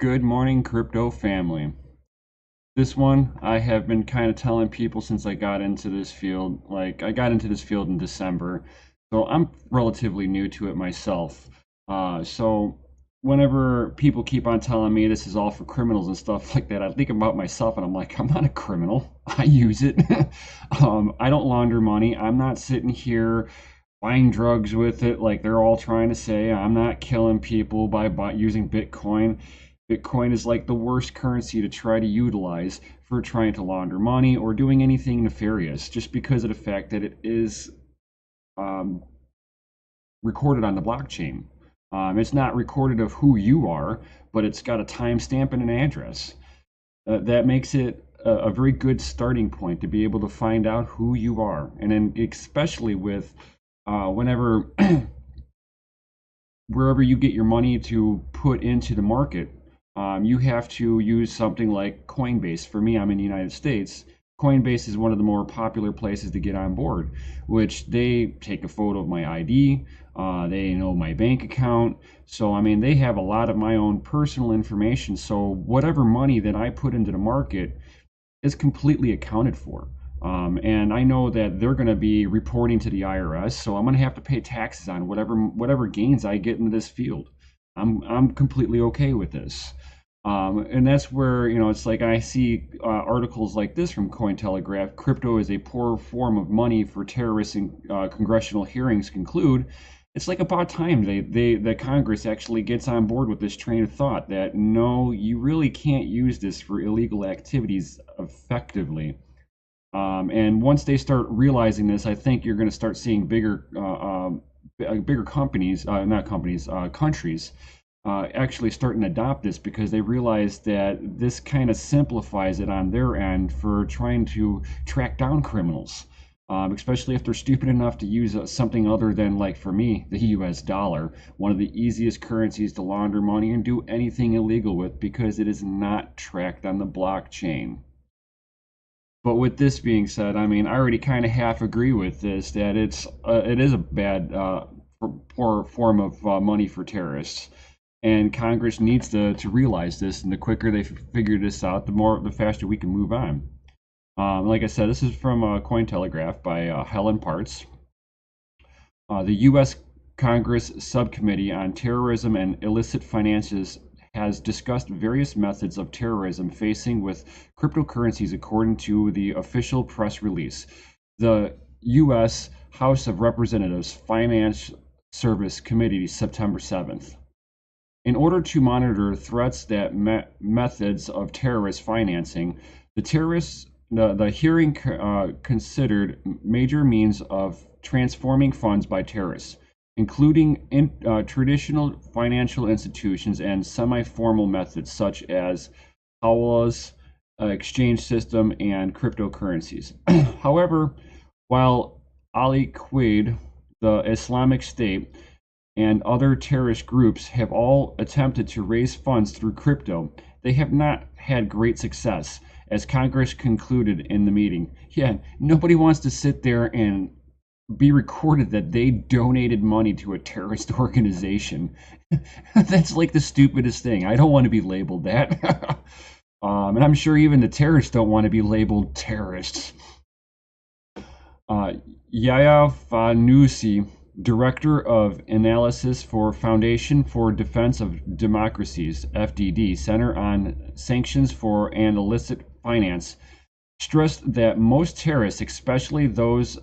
Good morning, crypto family. This one I have been kind of telling people since I got into this field. Like, I got into this field in December, so I'm relatively new to it myself. So, whenever people keep on telling me this is all for criminals and stuff like that, I think about myself and I'm like, I'm not a criminal. I use it. I don't launder money. I'm not sitting here buying drugs with it like they're all trying to say. I'm not killing people by using Bitcoin. Bitcoin is like the worst currency to try to utilize for trying to launder money or doing anything nefarious, just because of the fact that it is um, recorded on the blockchain. It's not recorded of who you are, but it's got a timestamp and an address. That makes it a very good starting point to be able to find out who you are. And then, especially with whenever, wherever you get your money to put into the market, you have to use something like Coinbase. For me, I'm in the United States. Coinbase is one of the more popular places to get on board, which they take a photo of my ID, they know my bank account. So, I mean, they have a lot of my own personal information. So, whatever money that I put into the market is completely accounted for. And I know that they're going to be reporting to the IRS, so I'm going to have to pay taxes on whatever gains I get into this field. I'm completely okay with this. And that's where, it's like I see articles like this from Cointelegraph. Crypto is a poor form of money for terrorists, and congressional hearings conclude. It's like about time the Congress actually gets on board with this train of thought that no, you really can't use this for illegal activities effectively. And once they start realizing this, I think you're going to start seeing bigger companies, not companies, countries, actually starting to adopt this because they realize that this kind of simplifies it on their end for trying to track down criminals, especially if they're stupid enough to use something other than, like for me, the US dollar, one of the easiest currencies to launder money and do anything illegal with because it is not tracked on the blockchain. But with this being said, I mean, I already kind of half agree with this that it is a bad, poor form of money for terrorists, and Congress needs to realize this. And the quicker they figure this out, the faster we can move on. Like I said, this is from Cointelegraph by Helen Parts. The U.S. Congress Subcommittee on Terrorism and Illicit Finances has discussed various methods of terrorism facing with cryptocurrencies according to the official press release. The U.S. House of Representatives Finance Service Committee, September 7th. In order to monitor threats that methods of terrorist financing, the hearing considered major means of transforming funds by terrorists, including traditional financial institutions and semi-formal methods such as HiveOS, exchange system, and cryptocurrencies. However, while Al-Qaeda, the Islamic State, and other terrorist groups have all attempted to raise funds through crypto, they have not had great success, as Congress concluded in the meeting. Yeah, nobody wants to sit there and be recorded that they donated money to a terrorist organization. That's like the stupidest thing. I don't want to be labeled that. And I'm sure even the terrorists don't want to be labeled terrorists. Yaya Fanusi, Director of Analysis for Foundation for Defense of Democracies, FDD, Center on Sanctions for and Illicit Finance, stressed that most terrorists, especially those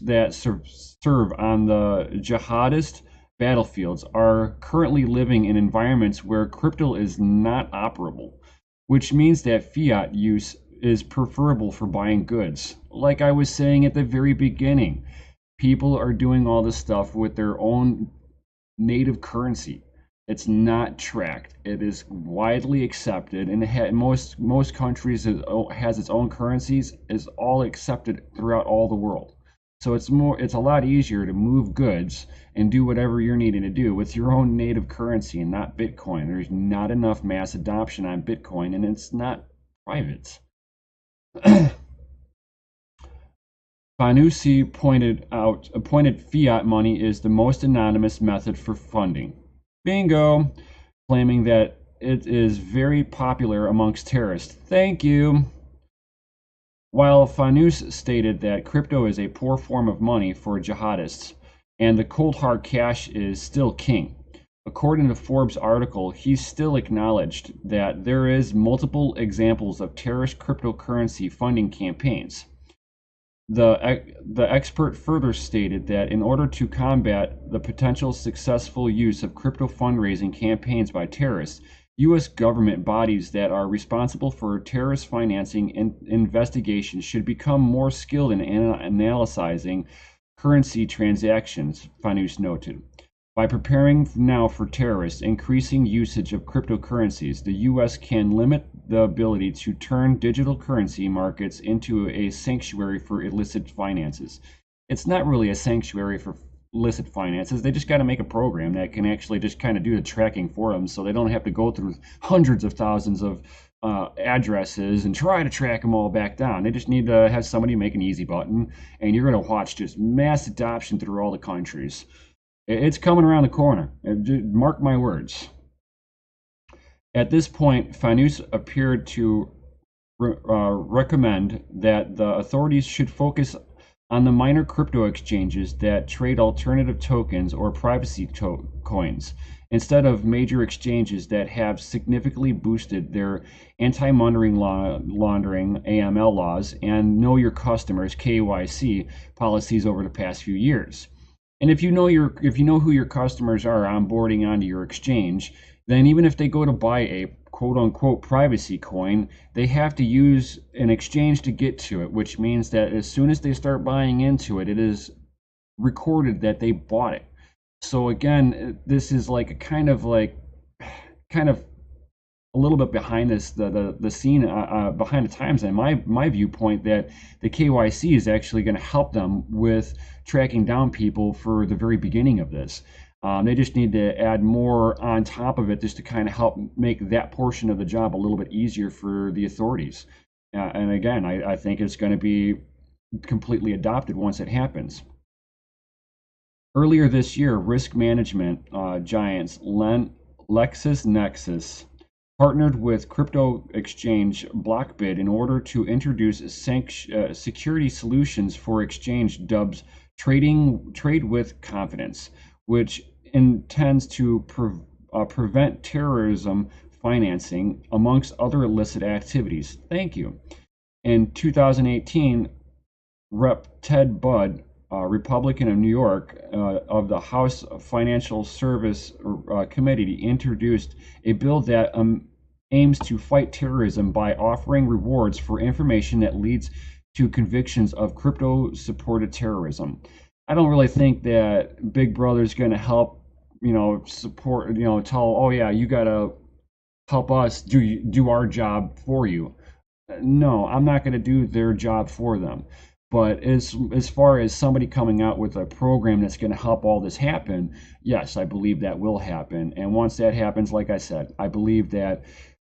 that serve on the jihadist battlefields, are currently living in environments where crypto is not operable, which means that fiat use is preferable for buying goods. Like I was saying at the very beginning, people are doing all this stuff with their own native currency. It's not tracked. It is widely accepted, and most countries has its own currencies. Is all accepted throughout all the world. So it's a lot easier to move goods and do whatever you're needing to do with your own native currency and not Bitcoin. There's not enough mass adoption on Bitcoin, and it's not private. Fanusi pointed fiat money is the most anonymous method for funding. Bingo! Claiming that it is very popular amongst terrorists. Thank you. While Fanous stated that crypto is a poor form of money for jihadists, and the cold hard cash is still king. According to Forbes' article, he still acknowledged that there is multiple examples of terrorist cryptocurrency funding campaigns. The expert further stated that in order to combat the potential successful use of crypto fundraising campaigns by terrorists, U.S. government bodies that are responsible for terrorist financing and investigations should become more skilled in analyzing currency transactions, Fanous noted. By preparing now for terrorists' increasing usage of cryptocurrencies, the U.S. can limit the ability to turn digital currency markets into a sanctuary for illicit finances. It's not really a sanctuary for illicit finances. They just got to make a program that can actually just kind of do the tracking for them so they don't have to go through hundreds of thousands of addresses and try to track them all back down. They just need to have somebody make an easy button, and you're going to watch just mass adoption through all the countries. It's coming around the corner. Mark my words. At this point, Fanous appeared to recommend that the authorities should focus on the minor crypto exchanges that trade alternative tokens or privacy coins, instead of major exchanges that have significantly boosted their anti-money laundering (AML) laws and know your customers (KYC) policies over the past few years. And if you know who your customers are onboarding onto your exchange, then even if they go to buy a quote unquote privacy coin, they have to use an exchange to get to it, which means that as soon as they start buying into it, it is recorded that they bought it. So again, this is like a kind of a little bit behind this the scene, behind the times, and my viewpoint that the KYC is actually going to help them with tracking down people for the very beginning of this. They just need to add more on top of it just to kind of help make that portion of the job a little bit easier for the authorities. And again, I think it's going to be completely adopted once it happens. Earlier this year, risk management giants LexisNexis partnered with crypto exchange Blockbit in order to introduce security solutions for exchange dubbed Trade with Confidence, which intends to prevent terrorism financing, amongst other illicit activities. Thank you. In 2018, Rep. Ted Budd, Republican of New York, of the House Financial Service Committee, introduced a bill that aims to fight terrorism by offering rewards for information that leads to convictions of crypto-supported terrorism. I don't really think that Big Brother's going to help, support, tell, oh yeah, you got to help us do our job for you. No, I'm not going to do their job for them. But as far as somebody coming out with a program that's going to help all this happen, yes, I believe that will happen. And once that happens, like I said, I believe that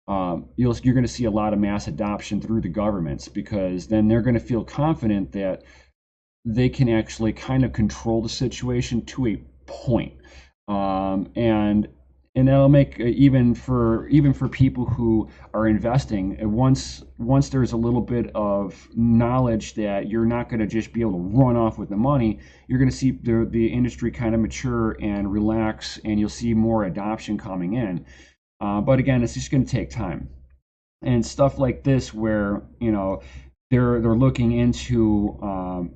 you're going to see a lot of mass adoption through the governments, because then they're going to feel confident that they can actually kind of control the situation to a point. And that'll make even for people who are investing, once there's a little bit of knowledge that you're not going to just be able to run off with the money, you're going to see the industry kind of mature and relax, and you'll see more adoption coming in. But again, it's just going to take time. And stuff like this, where they're looking into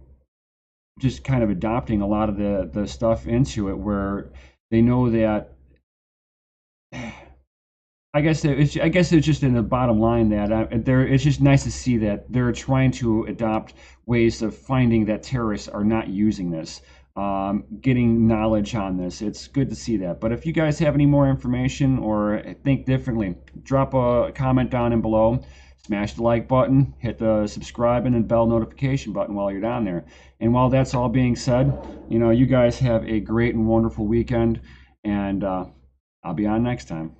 just kind of adopting a lot of the stuff into it, where they know that. I guess it's just in the bottom line that it's just nice to see that they're trying to adopt ways of finding that terrorists are not using this, getting knowledge on this. It's good to see that. But if you guys have any more information or think differently, drop a comment down in below. Smash the like button, hit the subscribe and bell notification button while you're down there. And while that's all being said, you guys have a great and wonderful weekend, and I'll be on next time.